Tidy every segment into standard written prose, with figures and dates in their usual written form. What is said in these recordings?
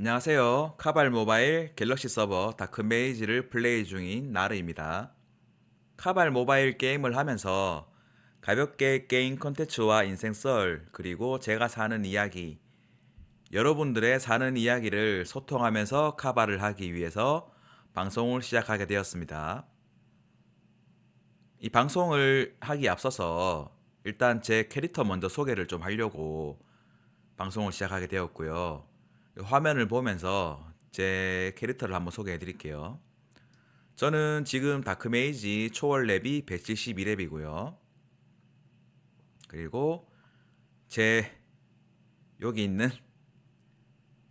안녕하세요. 카발 모바일 갤럭시 서버 다크메이지를 플레이 중인 나르입니다. 카발 모바일 게임을 하면서 가볍게 게임 컨텐츠와 인생 썰, 그리고 제가 사는 이야기, 여러분들의 사는 이야기를 소통하면서 카발을 하기 위해서 방송을 시작하게 되었습니다. 이 방송을 하기 앞서서 일단 제 캐릭터 먼저 소개를 좀 하려고 방송을 시작하게 되었고요. 화면을 보면서 제 캐릭터를 한번 소개해 드릴게요. 저는 지금 다크메이지 초월 랩이 172랩이고요. 그리고 제 여기 있는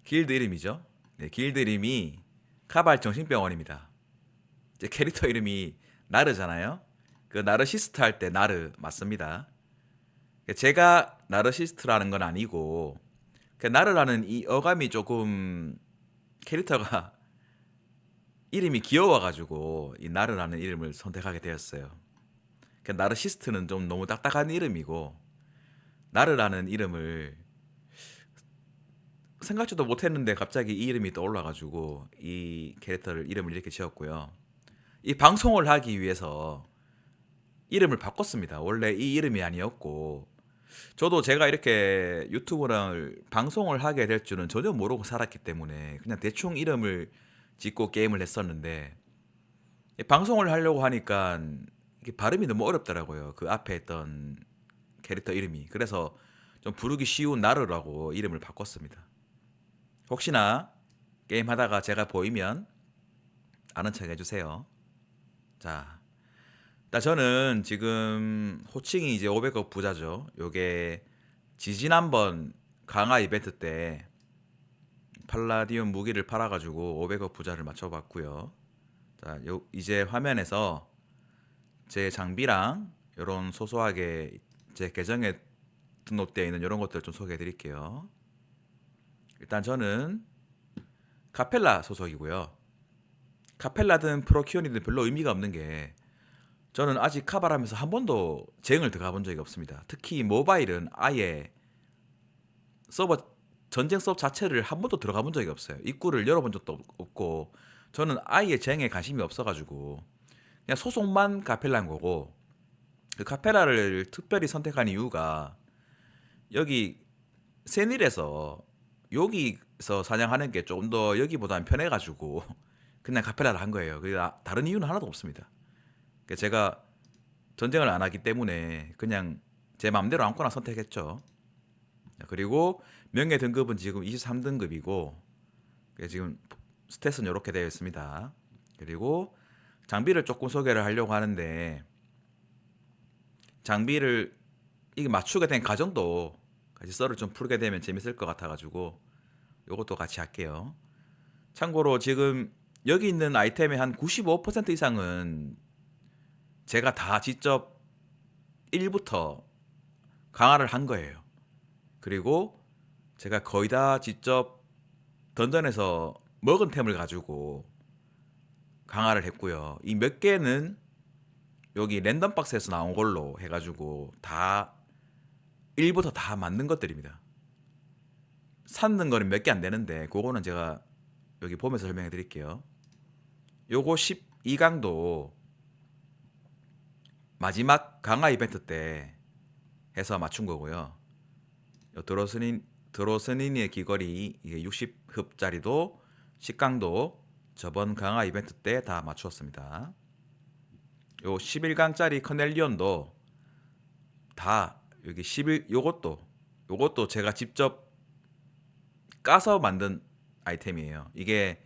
길드 이름이죠. 네, 길드 이름이 카발 정신병원입니다. 제 캐릭터 이름이 나르잖아요. 그 나르시스트 할 때 나르 맞습니다. 제가 나르시스트라는 건 아니고 그 나르라는 이 어감이 조금 캐릭터가 이름이 귀여워가지고 이 나르라는 이름을 선택하게 되었어요. 그 나르시스트는 좀 너무 딱딱한 이름이고 나르라는 이름을 생각지도 못했는데 갑자기 이 이름이 떠올라가지고 이 캐릭터를 이름을 이렇게 지었고요. 이 방송을 하기 위해서 이름을 바꿨습니다. 원래 이 이름이 아니었고 저도 제가 이렇게 유튜브랑 방송을 하게 될 줄은 전혀 모르고 살았기 때문에 그냥 대충 이름을 짓고 게임을 했었는데 방송을 하려고 하니까 이게 발음이 너무 어렵더라고요. 그 앞에 있던 캐릭터 이름이. 그래서 좀 부르기 쉬운 나르라고 이름을 바꿨습니다. 혹시나 게임 하다가 제가 보이면 아는 척 해주세요. 자, 일단 저는 지금 호칭이 이제 500억 부자죠. 요게 지지난번 강화 이벤트 때 팔라디움 무기를 팔아가지고 500억 부자를 맞춰봤고요. 자, 이제 화면에서 제 장비랑 이런 소소하게 제 계정에 등록되어 있는 이런 것들 좀 소개해 드릴게요. 일단 저는 카펠라 소속이고요. 카펠라든 프로키오니든 별로 의미가 없는 게 저는 아직 카바라면서 한 번도 쟁을 들어가 본 적이 없습니다. 특히 모바일은 아예 서버 전쟁 서버 자체를 한 번도 들어가 본 적이 없어요. 입구를 열어본 적도 없고 저는 아예 쟁에 관심이 없어가지고 그냥 소속만 카펠라인 거고 그 카펠라를 특별히 선택한 이유가 여기 세닐에서 여기서 사냥하는 게 조금 더 여기보다는 편해가지고 그냥 카펠라를 한 거예요. 다른 이유는 하나도 없습니다. 그러니까 제가 전쟁을 안 하기 때문에 그냥 제 마음대로 아무거나 선택했죠. 그리고 명예 등급은 지금 23등급이고 지금 스탯은 이렇게 되어 있습니다. 그리고 장비를 조금 소개를 하려고 하는데 장비를 이게 맞추게 된 과정도 같이 썰을 좀 풀게 되면 재밌을 것 같아가지고 요것도 같이 할게요. 참고로 지금 여기 있는 아이템의 한 95% 이상은 제가 다 직접 1부터 강화를 한 거예요. 그리고 제가 거의 다 직접 던전에서 먹은 템을 가지고 강화를 했고요. 이 몇 개는 여기 랜덤 박스에서 나온 걸로 해가지고 다 1부터 다 만든 것들입니다. 찾는 거는 몇 개 안 되는데 그거는 제가 여기 보면서 설명해 드릴게요. 요거 12강도 마지막 강화 이벤트 때 해서 맞춘 거고요. 드로스닌의 귀걸이 이게 60흡짜리도 10강도 저번 강화 이벤트 때 다 맞추었습니다. 요 11강짜리 커넬리온도 다 여기 11 요것도 제가 직접 까서 만든 아이템이에요. 이게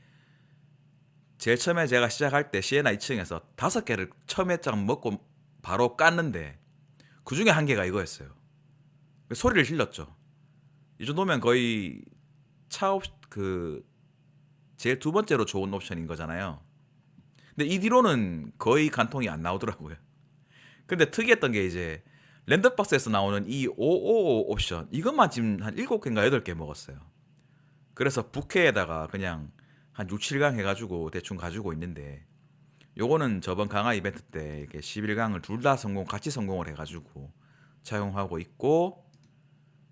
제일 처음에 제가 시작할 때 시에나 2층에서 5개를 처음에 쫙 먹고 바로 깠는데 그 중에 한 개가 이거였어요. 소리를 질렀죠. 이 정도면 거의 그 제일 두 번째로 좋은 옵션인 거잖아요. 근데 이 뒤로는 거의 간통이 안 나오더라고요. 근데 특이했던 게 이제 랜덤박스에서 나오는 이 555 옵션 이것만 지금 한 7개인가 8개 먹었어요. 그래서 부캐에다가 그냥 한 6, 7강 해가지고 대충 가지고 있는데 요거는 저번 강화 이벤트 때 이렇게 11강을 둘 다 같이 성공을 해가지고 사용하고 있고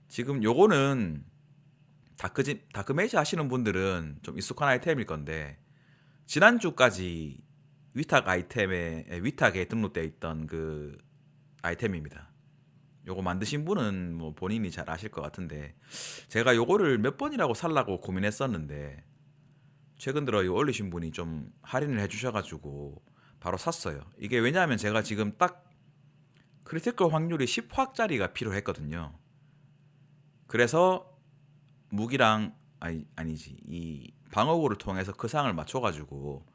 지금 요거는 다크메이지 하시는 분들은 좀 익숙한 아이템일 건데 지난주까지 위탁에 등록되어 있던 그 아이템입니다. 요거 만드신 분은 뭐 본인이 잘 아실 것 같은데 제가 요거를 몇 번이라고 살라고 고민했었는데 최근 들어 이 올리신 분이 좀 할인을 해주셔가지고 바로 샀어요. 이게 왜냐하면 제가 지금 딱 크리티컬 확률이 10화짜리가 필요했거든요. 그래서 무기랑 아니지 이 방어구를 통해서 그 상을 맞춰가지고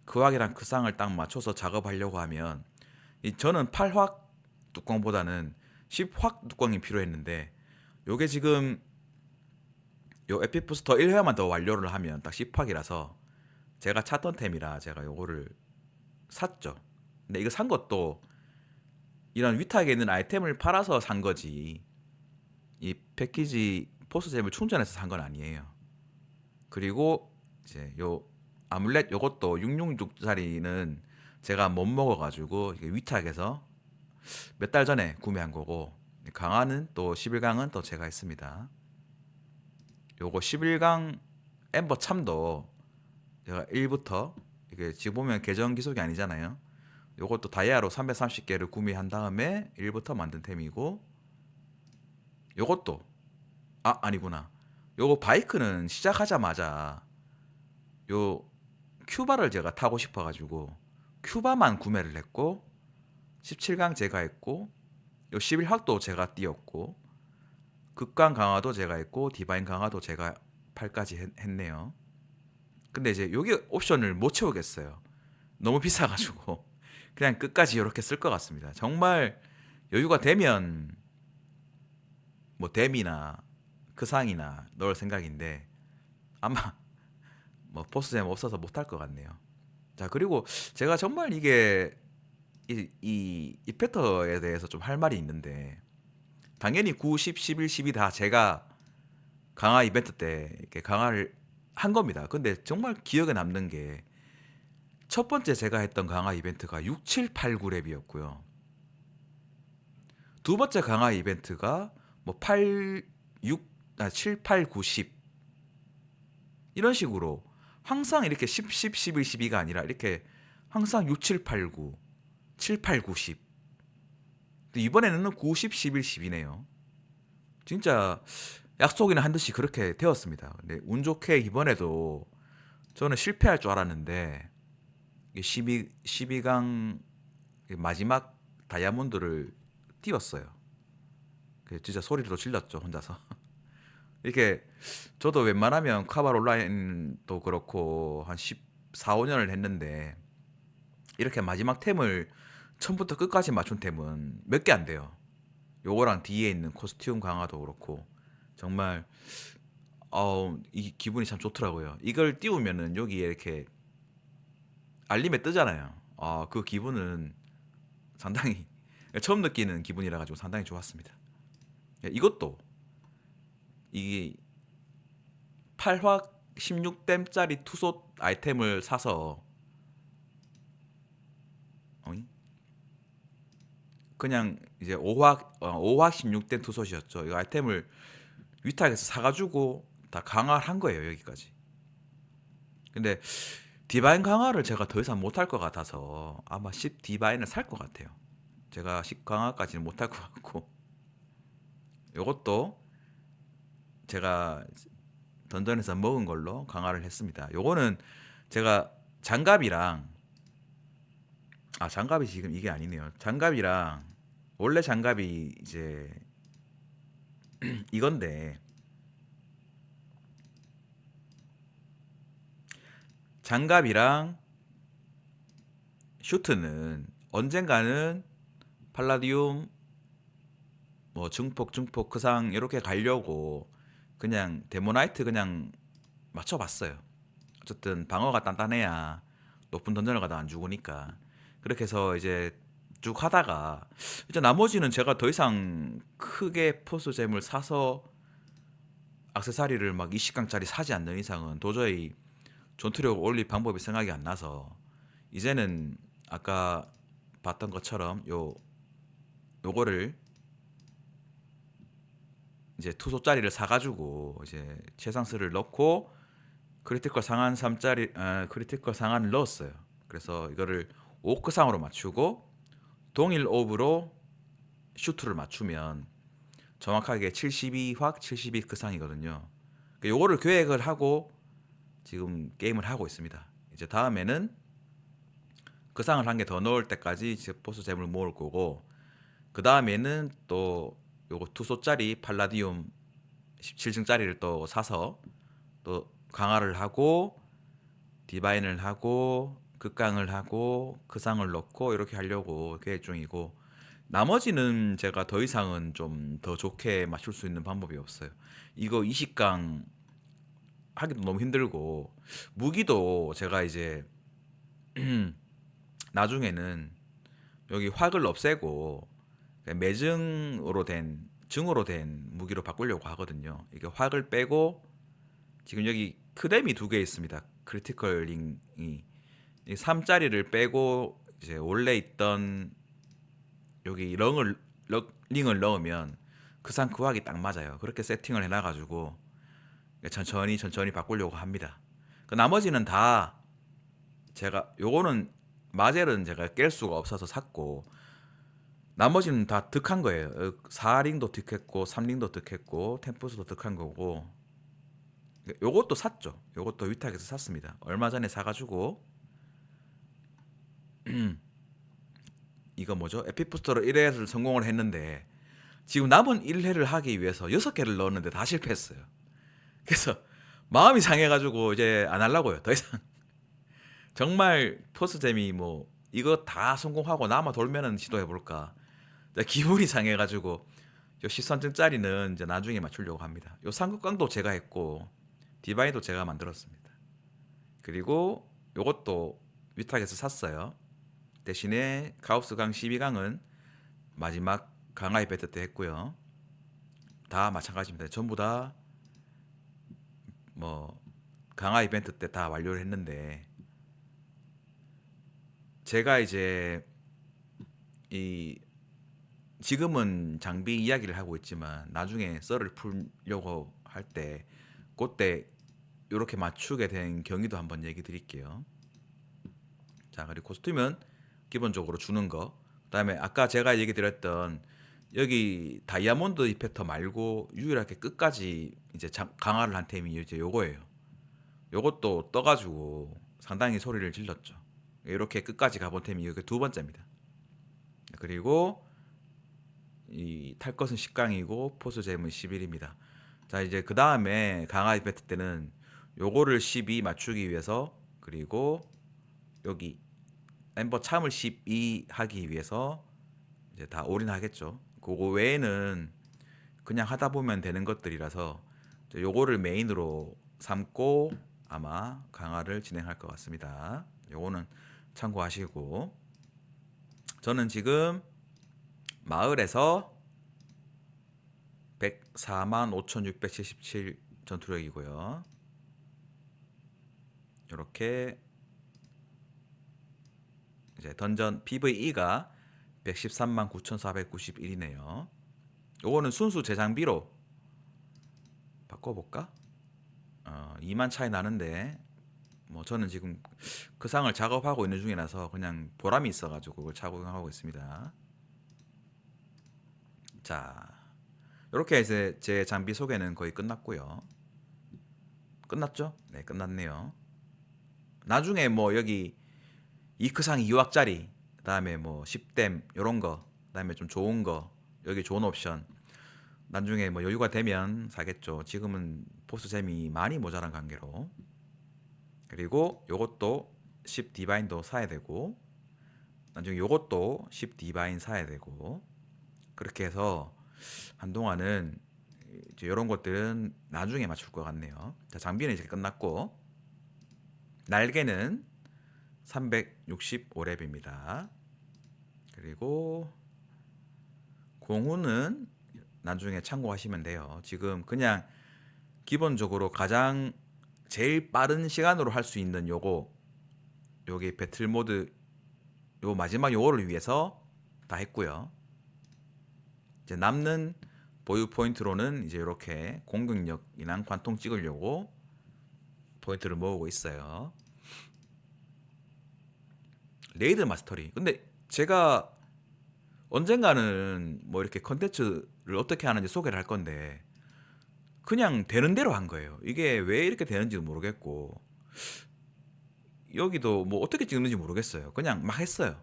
그 확이랑 그 상을 딱 맞춰서 작업하려고 하면 저는 8확 뚜껑보다는 10확 뚜껑이 필요했는데 요게 지금 요 에피부스터 1회만 더 완료를 하면 딱 10확이라서 제가 찾던 템이라 제가 요거를 샀죠. 근데 이거 산 것도 이런 위탁에 있는 아이템을 팔아서 산 거지 이 패키지 포스잼을 충전해서 산 건 아니에요. 그리고 이제 요 아물렛 요것도 666짜리는 제가 못 먹어가지고 이게 위탁에서 몇 달 전에 구매한 거고 강화는 또 11강은 또 제가 했습니다. 요거 11강 엠버 참도 제가 1부터 이게 지금 보면 계정 기속이 아니잖아요. 요것도 다이아로 330개를 구매한 다음에 1부터 만든 템이고 요것도 아니구나. 요거 바이크는 시작하자마자 요 큐바를 제가 타고 싶어가지고 큐바만 구매를 했고 17강 제가 했고 요 11학도 제가 띄었고 극강 강화도 제가 했고 디바인 강화도 제가 8까지 했네요. 근데 이제 여기 옵션을 못 채우겠어요. 너무 비싸가지고 그냥 끝까지 이렇게 쓸 것 같습니다. 정말 여유가 되면 뭐 댐이나 크상이나 넣을 생각인데 아마 뭐 포스잼 없어서 못할 것 같네요. 자 그리고 제가 정말 이게 이 이펙터에 대해서 좀 할 말이 있는데 당연히 9, 10, 11, 12 다 제가 강화 이벤트 때 이렇게 강화를 한 겁니다. 근데 정말 기억에 남는 게 첫 번째 제가 했던 강화 이벤트가 6, 7, 8, 9랩이었고요. 두 번째 강화 이벤트가 뭐 8, 6, 7, 8, 9, 10 이런 식으로 항상 이렇게 10, 10, 11, 12가 아니라 이렇게 항상 6, 7, 8, 9, 7, 8, 9, 10 이번에는 9, 10, 11, 12네요. 진짜 약속이나 한 듯이 그렇게 되었습니다. 근데 운 좋게 이번에도 저는 실패할 줄 알았는데 12강 마지막 다이아몬드를 띄웠어요. 진짜 소리로 질렀죠 혼자서. 이렇게 저도 웬만하면 카발 온라인도 그렇고 한 14, 15년을 했는데 이렇게 마지막 템을 처음부터 끝까지 맞춘 템은 몇 개 안 돼요. 요거랑 뒤에 있는 코스튬 강화도 그렇고 정말 이 기분이 참 좋더라고요. 이걸 띄우면은 여기에 이렇게 알림에 뜨잖아요. 그 기분은 상당히 처음 느끼는 기분이라 가지고 상당히 좋았습니다. 이것도 이 8확 16댐짜리 투소 아이템을 사서 그냥 이제 5확 16댐 투소이었죠. 이 아이템을 위탁에서 사가지고 다 강화를 한 거예요 여기까지. 근데 디바인 강화를 제가 더 이상 못할 것 같아서 아마 10 디바인을 살 것 같아요. 제가 10 강화까지는 못할 것 같고 요것도 제가 던전에서 먹은 걸로 강화를 했습니다. 요거는 제가 장갑이 지금 이게 아니네요. 장갑이랑 원래 장갑이 이제 이건데 장갑이랑 슈트는 언젠가는 팔라디움 뭐 증폭 크상 이렇게 가려고 그냥 데모나이트 그냥 맞춰봤어요. 어쨌든 방어가 단단해야 높은 던전을 가도 안 죽으니까 그렇게 해서 이제 쭉 하다가 이제 나머지는 제가 더 이상 크게 포스잼을 사서 액세서리를 막 20강짜리 사지 않는 이상은 도저히 전투력 올릴 방법이 생각이 안 나서 이제는 아까 봤던 것처럼 요거를 이제 투소짜리를 사가지고 이제 최상스를 넣고 크리티컬 상한 3짜리 크리티컬 상한을 넣었어요. 그래서 이거를 오크상으로 맞추고 동일 옵으로 슈트를 맞추면 정확하게 72확 72크상이거든요. 요거를 계획을 하고 지금 게임을 하고 있습니다. 이제 다음에는 그 상을 한 개 더 넣을 때까지 이제 보스 잼을 모을 거고, 그 다음에는 또 요거 투소짜리 팔라디움 17층짜리를 또 사서 또 강화를 하고 디바인을 하고 극강을 하고 그 상을 넣고 이렇게 하려고 계획 중이고, 나머지는 제가 더 이상은 좀 더 좋게 맞출 수 있는 방법이 없어요. 이거 20강 하기도 너무 힘들고, 무기도 제가 이제 나중에는 여기 확을 없애고 매증으로 된 증으로 된 무기로 바꾸려고 하거든요. 이게 확을 빼고 지금 여기 크뎀이 두 개 있습니다. 크리티컬 링이 3짜리를 빼고 이제 원래 있던 여기 링을 넣으면 그상 그 확이 딱 맞아요. 그렇게 세팅을 해놔가지고 천천히 바꾸려고 합니다. 그 나머지는 다 제가 요거는 마젤은 제가 깰 수가 없어서 샀고, 나머지는 다 득한 거예요. 4링도 득했고 3링도 득했고 템포스도 득한 거고, 요것도 샀죠. 요것도 위탁에서 샀습니다. 얼마 전에 사가지고 이거 뭐죠? 에피부스터로 1회를 성공을 했는데 지금 남은 1회를 하기 위해서 6개를 넣었는데 다 실패했어요. 그래서 마음이 상해가지고 이제 안 하려고요. 더 이상. 정말 포스잼이 뭐 이거 다 성공하고 남아 돌면은 시도해볼까. 기분이 상해가지고 요 13층짜리는 이제 나중에 맞추려고 합니다. 요 삼극광도 제가 했고 디바인도 제가 만들었습니다. 그리고 요것도 위탁에서 샀어요. 대신에 가우스강 12강은 마지막 강화 이벤트 때 했고요. 다 마찬가지입니다. 전부 다 뭐 강화 이벤트 때 다 완료를 했는데, 제가 이제 이 지금은 장비 이야기를 하고 있지만 나중에 썰을 풀려고 할 때 그때 이렇게 맞추게 된 경위도 한번 얘기 드릴게요. 자, 그리고 코스튬은 기본적으로 주는 거. 그다음에 아까 제가 얘기 드렸던 여기 다이아몬드 이펙터 말고 유일하게 끝까지 이제 강화를 한 템이 이제 요거예요. 요것도 떠가지고 상당히 소리를 질렀죠. 이렇게 끝까지 가본 템이 이게 두 번째입니다. 그리고 이 탈 것은 10강이고 포스잼은 11입니다. 자, 이제 그 다음에 강화 이벤트 때는 요거를 12 맞추기 위해서, 그리고 여기 엠버 참을 12 하기 위해서 이제 다 올인하겠죠. 그거 외에는 그냥 하다 보면 되는 것들이라서 요거를 메인으로 삼고 아마 강화를 진행할 것 같습니다. 요거는 참고하시고, 저는 지금 마을에서 104만 5,677 전투력이고요. 이렇게 이제 던전 PVE가 113만 9,491이네요. 요거는 순수 재장비로 바꿔볼까? 2만 차이 나는데 뭐 저는 지금 그 상을 작업하고 있는 중이라서 그냥 보람이 있어가지고 그걸 착용하고 있습니다. 자, 이렇게 이제 제 장비 소개는 거의 끝났고요. 끝났죠? 네, 끝났네요. 나중에 뭐 여기 이크상 2왁짜리, 그다음에 뭐 10댐 요런 거, 그다음에 좀 좋은 거, 여기 좋은 옵션 나중에 뭐 여유가 되면 사겠죠. 지금은 보스 잼이 많이 모자란 관계로. 그리고 요것도 10 디바인도 사야 되고, 나중에 요것도 10 디바인 사야 되고, 그렇게 해서 한동안은 이제 이런 것들은 나중에 맞출 것 같네요. 자, 장비는 이제 끝났고, 날개는 365렙입니다. 그리고 공후는 나중에 참고하시면 돼요. 지금 그냥 기본적으로 가장 제일 빠른 시간으로 할 수 있는 요거, 요게 배틀 모드 요 마지막 요거를 위해서 다 했고요. 이제 남는 보유 포인트로는 이제 이렇게 공격력이랑 관통 찍으려고 포인트를 모으고 있어요. 레이드 마스터리. 근데 제가 언젠가는 뭐 이렇게 컨텐츠를 어떻게 하는지 소개를 할 건데 그냥 되는 대로 한 거예요. 이게 왜 이렇게 되는지도 모르겠고 여기도 뭐 어떻게 찍는지 모르겠어요. 그냥 막 했어요.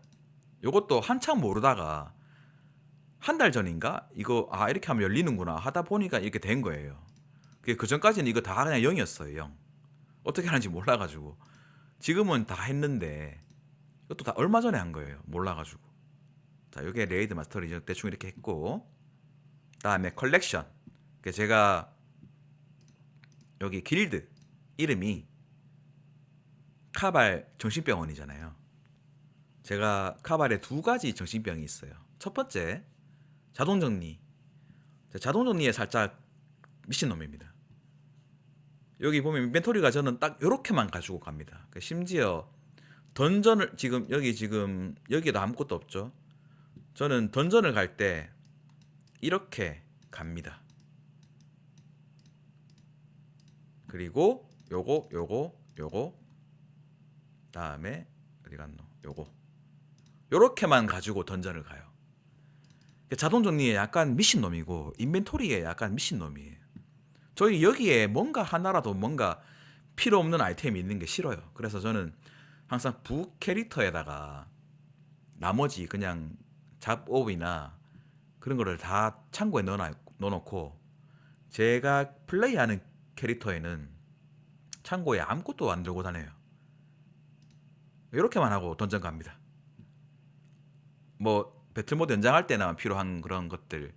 요것도 한참 모르다가 한 달 전인가 이거 이렇게 하면 열리는구나 하다 보니까 이렇게 된 거예요. 그 전까지는 이거 다 그냥 0이었어요. 0. 어떻게 하는지 몰라가지고 지금은 다 했는데 이것도 다 얼마 전에 한 거예요. 몰라가지고. 자, 이게 레이드 마스터리 대충 이렇게 했고 다음에 컬렉션. 제가 여기 길드 이름이 카발 정신병원이잖아요. 제가 카발에 두 가지 정신병이 있어요. 첫 번째 자동정리. 자동정리에 살짝 미친놈입니다. 여기 보면 인벤토리가 저는 딱 이렇게만 가지고 갑니다. 심지어 던전을 지금 여기에도 아무것도 없죠. 저는 던전을 갈 때 이렇게 갑니다. 그리고 요거 다음에 어디 갔노? 요렇게만 가지고 던전을 가요. 자동 정리에 약간 미친놈이고 인벤토리에 약간 미친놈이에요. 저희 여기에 뭔가 하나라도 뭔가 필요 없는 아이템이 있는 게 싫어요. 그래서 저는 항상 부 캐릭터에다가 나머지 그냥 잡옵이나 그런 거를 다 창고에 넣어놓고 제가 플레이하는 캐릭터에는 창고에 아무것도 안 들고 다녀요. 이렇게만 하고 던전 갑니다. 뭐 배틀모드 연장할 때나 필요한 그런 것들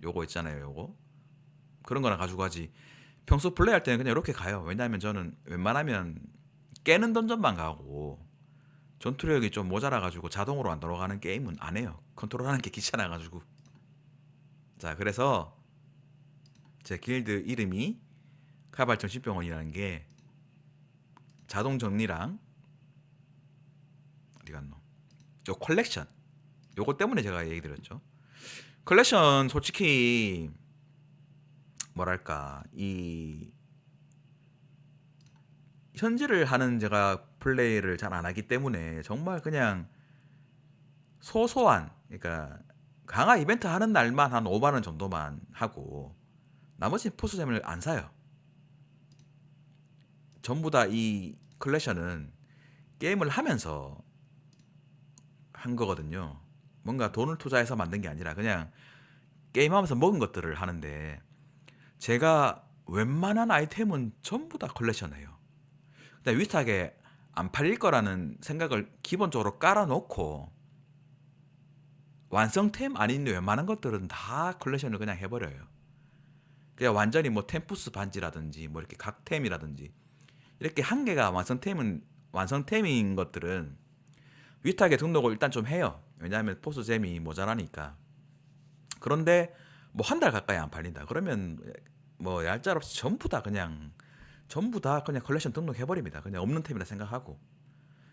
요거 있잖아요. 요거 그런 거나 가지고 가지. 평소 플레이할 때는 그냥 이렇게 가요. 왜냐하면 저는 웬만하면 깨는 던전만 가고 전투력이 좀 모자라가지고 자동으로 안 돌아가는 게임은 안 해요. 컨트롤하는 게 귀찮아가지고. 자, 그래서 제 길드 이름이 카발 정신병원이라는 게 자동 정리랑 어디 갔노? 요 컬렉션. 요거 때문에 제가 얘기 드렸죠. 컬렉션 솔직히 뭐랄까 이 현질을 하는 제가 플레이를 잘 안 하기 때문에 정말 그냥 소소한 그러니까 강화 이벤트 하는 날만 한 5만 원 정도만 하고 나머지 포스잼을 안 사요. 전부 다 이 컬렉션은 게임을 하면서 한 거거든요. 뭔가 돈을 투자해서 만든 게 아니라 그냥 게임하면서 먹은 것들을 하는데 제가 웬만한 아이템은 전부 다 컬렉션해요. 근데 위탁에 안 팔릴 거라는 생각을 기본적으로 깔아놓고 완성템 아닌 웬만한 것들은 다 컬렉션을 그냥 해버려요. 그냥 완전히 뭐 템푸스 반지라든지 뭐 이렇게 각템이라든지 이렇게 한 개가 완성템인 것들은 위탁에 등록을 일단 좀 해요. 왜냐하면 포스잼이 모자라니까. 그런데 뭐 한 달 가까이 안 팔린다. 그러면 뭐 얄짤없이 전부 다 그냥 컬렉션 등록해 버립니다. 그냥 없는 템이라 생각하고.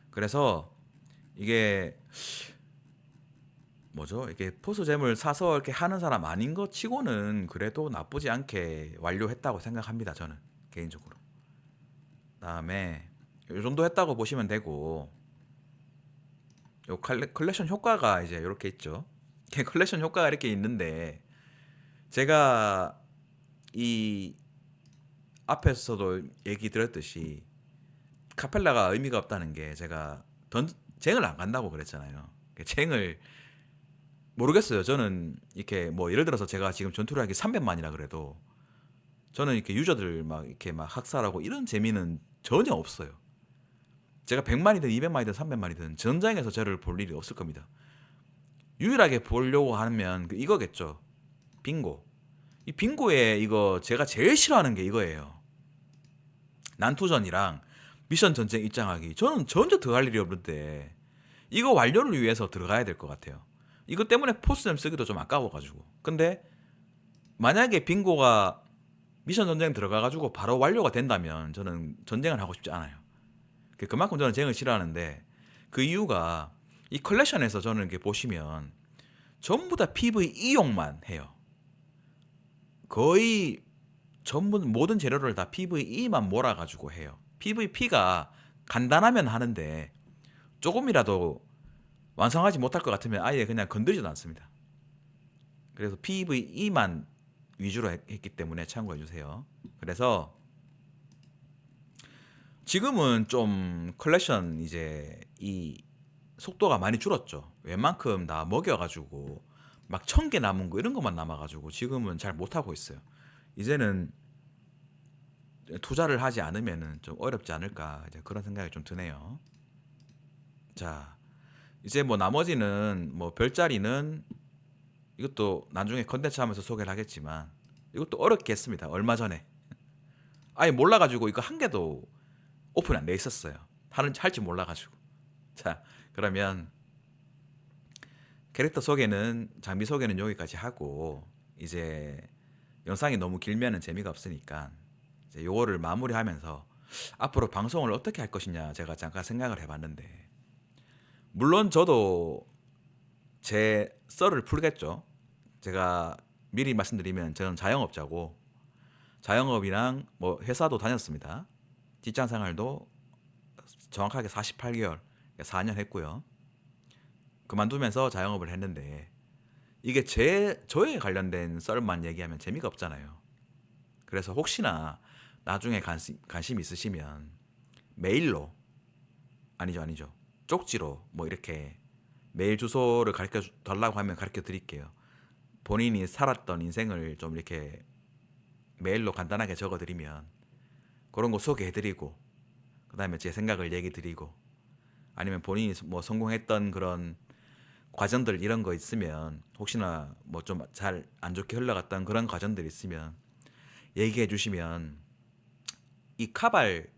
그래서 이게 뭐죠? 이게 포스잼을 사서 이렇게 하는 사람 아닌 것 치고는 그래도 나쁘지 않게 완료했다고 생각합니다. 저는 개인적으로. 그다음에 이 정도 했다고 보시면 되고 요 컬렉션 효과가 이제 이렇게 있죠. 컬렉션 효과가 이렇게 있는데 제가 이 앞에서도 얘기 드렸듯이 카펠라가 의미가 없다는 게 제가 쟁을 안 간다고 그랬잖아요. 쟁을 모르겠어요. 저는 이렇게 뭐 예를 들어서 제가 지금 전투를 하기 300만이라 그래도 저는 이렇게 유저들 막 이렇게 막 학살하고 이런 재미는 전혀 없어요. 제가 100만이든 200만이든 300만이든 전장에서 저를 볼 일이 없을 겁니다. 유일하게 보려고 하면 이거겠죠. 빙고. 이 빙고에 이거 제가 제일 싫어하는 게 이거예요. 난투전이랑 미션 전쟁 입장하기. 저는 전혀 들어갈 일이 없는데 이거 완료를 위해서 들어가야 될 것 같아요. 이것 때문에 포스점 쓰기도 좀 아까워가지고. 근데 만약에 빙고가 미션 전쟁 들어가가지고 바로 완료가 된다면 저는 전쟁을 하고 싶지 않아요. 그만큼 저는 쟁을 싫어하는데 그 이유가 이 컬렉션에서 저는 이렇게 보시면 전부 다 PV 이용만 해요. 거의 전부 모든 재료를 다 PVE만 몰아가지고 해요. PVP가 간단하면 하는데 조금이라도 완성하지 못할 것 같으면 아예 그냥 건드리지도 않습니다. 그래서 PVE만 위주로 했기 때문에 참고해 주세요. 그래서 지금은 좀 컬렉션 이제 이 속도가 많이 줄었죠. 웬만큼 다 먹여가지고 막 1000개 남은 거 이런 것만 남아가지고 지금은 잘 못하고 있어요. 이제는 투자를 하지 않으면은 좀 어렵지 않을까 이제 그런 생각이 좀 드네요. 자, 이제 뭐 나머지는 뭐 별자리는 이것도 나중에 컨텐츠 하면서 소개를 하겠지만 이것도 어렵게 했습니다. 얼마 전에 아예 몰라가지고 이거 한 개도 오픈 안 돼 있었어요. 할지 몰라가지고. 자, 그러면 캐릭터 소개는 장비 소개는 여기까지 하고 이제 영상이 너무 길면은 재미가 없으니까 이제 요거를 마무리하면서 앞으로 방송을 어떻게 할 것이냐 제가 잠깐 생각을 해봤는데 물론 저도 제 썰을 풀겠죠. 제가 미리 말씀드리면 저는 자영업자고 자영업이랑 뭐 회사도 다녔습니다. 직장 생활도 정확하게 48개월, 4년 했고요. 그만두면서 자영업을 했는데 이게 저에 관련된 썰만 얘기하면 재미가 없잖아요. 그래서 혹시나 나중에 관심 있으시면 메일로 아니죠 쪽지로 뭐 이렇게 메일 주소를 가르쳐 달라고 하면 가르쳐 드릴게요. 본인이 살았던 인생을 좀 이렇게 메일로 간단하게 적어 드리면 그런 거 소개해 드리고 그다음에 제 생각을 얘기 드리고 아니면 본인이 뭐 성공했던 그런 과정들 이런 거 있으면 혹시나 뭐 좀 잘 안 좋게 흘러갔던 그런 과정들 있으면 얘기해 주시면 이 카발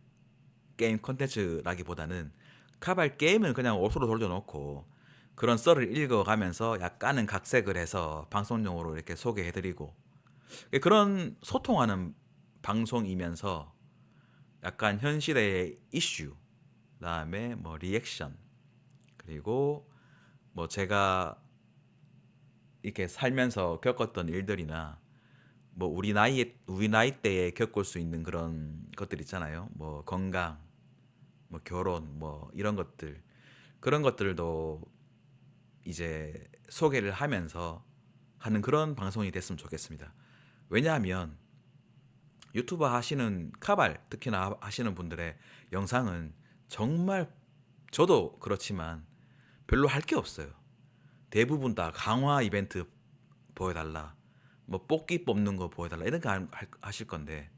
게임 콘텐츠라기보다는 카발 게임은 그냥 옷으로 돌려놓고 그런 썰을 읽어가면서 약간은 각색을 해서 방송용으로 이렇게 소개해드리고 그런 소통하는 방송이면서 약간 현 시대의 이슈 그다음에 뭐 리액션 그리고 뭐 제가 이렇게 살면서 겪었던 일들이나 뭐 우리 나이대에 겪을 수 있는 그런 것들 있잖아요. 뭐 건강, 뭐 결혼, 뭐 이런 것들 그런 것들도 이제 소개를 하면서 하는 그런 방송이 됐으면 좋겠습니다. 왜냐하면 유튜버 하시는 카발 특히나 하시는 분들의 영상은 정말 저도 그렇지만 별로 할 게 없어요. 대부분 다 강화 이벤트 보여달라, 뭐 뽑기 뽑는 거 보여달라 이런 거 하실 건데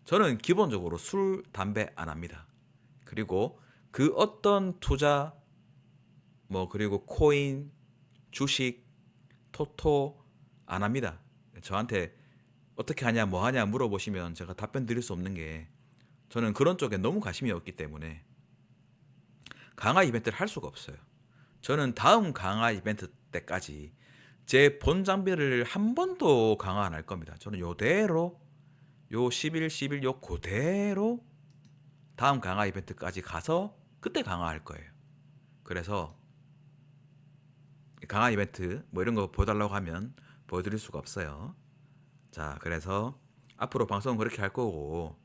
저는 기본적으로 술, 담배 안 합니다. 그리고 그 어떤 투자, 뭐 그리고 코인, 주식, 토토 안 합니다. 저한테 어떻게 하냐, 뭐 하냐 물어보시면 제가 답변 드릴 수 없는 게 저는 그런 쪽에 너무 관심이 없기 때문에 강화 이벤트를 할 수가 없어요. 저는 다음 강화 이벤트 때까지 제 본 장비를 한 번도 강화 안 할 겁니다. 저는 요대로 요 10일, 10일 요 그대로 다음 강화 이벤트까지 가서 그때 강화할 거예요. 그래서 강화 이벤트 뭐 이런 거 보여달라고 하면 보여드릴 수가 없어요. 자, 그래서 앞으로 방송은 그렇게 할 거고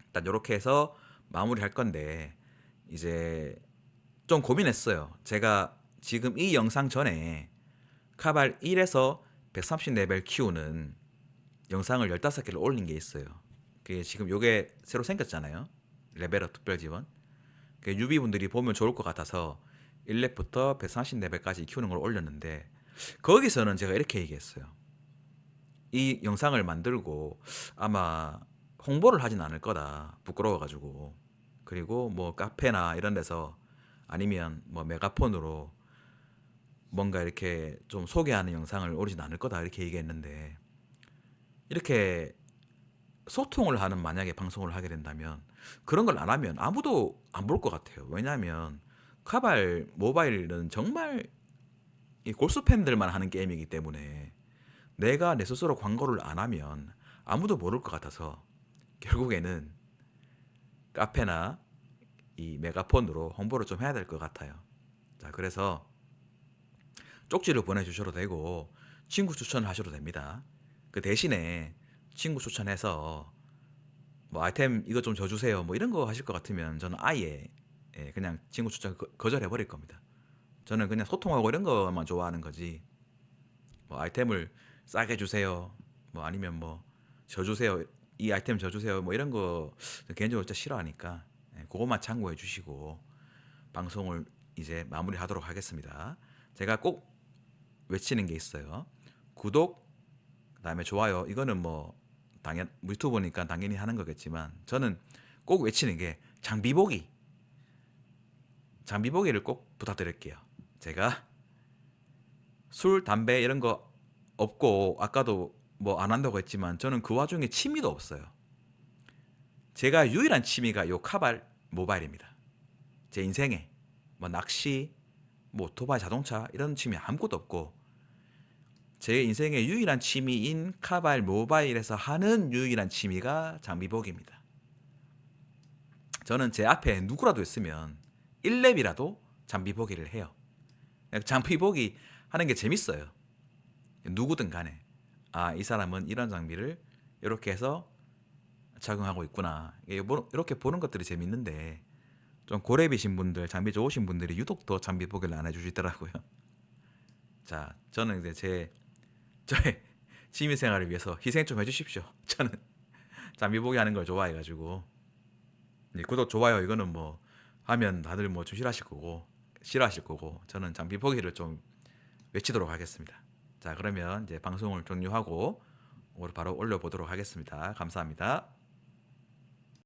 일단 이렇게 해서 마무리할 건데 이제 좀 고민했어요. 제가 지금 이 영상 전에 카발 1에서 130레벨 키우는 영상을 15개를 올린 게 있어요. 그게 지금 요게 새로 생겼잖아요. 레벨업 특별 지원. 그 유비분들이 보면 좋을 것 같아서 1렙부터 130레벨까지 키우는 걸 올렸는데 거기서는 제가 이렇게 얘기했어요. 이 영상을 만들고 아마 홍보를 하진 않을 거다. 부끄러워가지고. 그리고 뭐 카페나 이런 데서 아니면 뭐 메가폰으로 뭔가 이렇게 좀 소개하는 영상을 올리진 않을 거다. 이렇게 얘기했는데 이렇게 소통을 하는 만약에 방송을 하게 된다면 그런 걸 안 하면 아무도 안 볼 것 같아요. 왜냐하면 카발 모바일은 정말 이 골수 팬들만 하는 게임이기 때문에 내가 내 스스로 광고를 안 하면 아무도 모를 것 같아서 결국에는 카페나 이 메가폰으로 홍보를 좀 해야 될 것 같아요. 자, 그래서 쪽지를 보내주셔도 되고 친구 추천을 하셔도 됩니다. 그 대신에 친구 추천해서 뭐 아이템 이거 좀 줘 주세요. 뭐 이런 거 하실 것 같으면 저는 아예 그냥 친구 추천 거절해 버릴 겁니다. 저는 그냥 소통하고 이런 거만 좋아하는 거지. 뭐 아이템을 싸게 주세요. 뭐 아니면 뭐 줘 주세요. 이 아이템 줘 주세요. 뭐 이런 거 개인적으로 진짜 싫어하니까 그것만 참고해 주시고 방송을 이제 마무리하도록 하겠습니다. 제가 꼭 외치는 게 있어요. 구독, 그다음에 좋아요. 이거는 뭐 당연 유튜브니까 당연히 하는 거겠지만 저는 꼭 외치는 게 장비보기를 꼭 부탁드릴게요. 제가 술, 담배 이런 거 없고 아까도 뭐 안 한다고 했지만 저는 그 와중에 취미도 없어요. 제가 유일한 취미가 요 카발 모바일입니다. 제 인생에 뭐 낚시, 뭐 오토바이, 자동차 이런 취미 아무것도 없고 제 인생의 유일한 취미인 카발 모바일에서 하는 유일한 취미가 장비보기입니다. 저는 제 앞에 누구라도 있으면 1렙이라도 장비보기를 해요. 장비보기 하는 게 재밌어요. 누구든 간에 이 사람은 이런 장비를 이렇게 해서 착용하고 있구나. 이렇게 보는 것들이 재밌는데 좀 고렙이신 분들, 장비 좋으신 분들이 유독 더 장비 보기를 안 해주시더라고요. 자, 저는 이제 저의 취미 생활을 위해서 희생 좀 해주십시오. 저는 장비 보기 하는 걸 좋아해가지고 구독, 좋아요 이거는 뭐 하면 다들 뭐 좀 싫어하실 거고 저는 장비 보기를 좀 외치도록 하겠습니다. 자, 그러면 이제 방송을 종료하고 바로 올려보도록 하겠습니다. 감사합니다.